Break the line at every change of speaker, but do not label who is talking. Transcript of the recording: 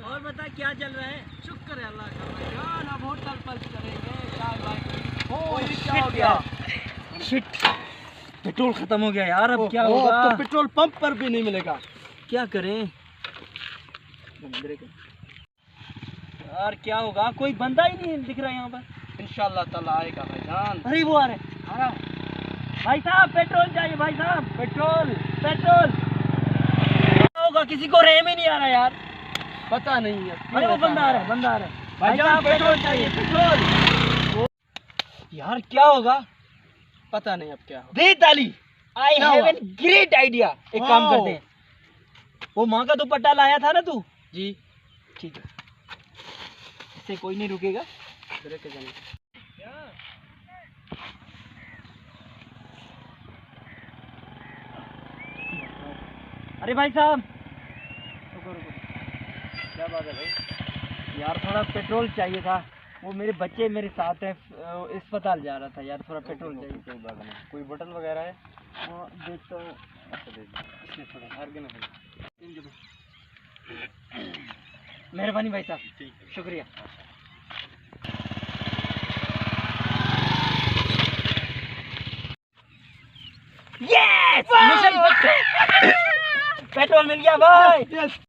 और बता क्या चल रहा है?
शुक्र है अल्लाह का भाईजान, अब होटल पल्स करेंगे चाय वाय।
क्या हो गया? शिट, पेट्रोल खत्म हो गया यार, अब क्या होगा?
अब तो पेट्रोल पंप पर भी नहीं मिलेगा।
क्या करें यार, क्या होगा? कोई बंदा ही नहीं दिख रहा यहाँ पर।
इंशाल्लाह ताला आएगा भाईजान।
अरे वो आ रहे। भाई साहब पेट्रोल चाहिए, भाई साहब पेट्रोल पेट्रोल। क्या होगा? किसी को रहम ही नहीं आ रहा यार।
पता नहीं है।
अरे वो बंदा आ रहा है, बंदा आ रहा है। भाई
भाईजान
साहब पेट्रोल चाहिए, पेट्रोल। यार क्या होगा?
पता नहीं अब क्या होगा।
दे ताली। I have an great idea. एक काम
Wow.
करते हैं, वो माँ का दुपट्टा लाया था ना तू?
जी
ठीक है, इससे कोई नहीं रुकेगा। अरे भाई साहब, रुको रुको। क्या बात है भाई? यार थोड़ा पेट्रोल चाहिए था। वो मेरे बच्चे मेरे साथ है, अस्पताल जा रहा था यार, थोड़ा पेट्रोल चाहिए।
कोई बात नहीं। कोई बोतल वगैरह है?
देखता हूँ। मेहरबानी भाई साहब, शुक्रिया। यस, मिशन पेट्रोल मिल गया भाई।
यस।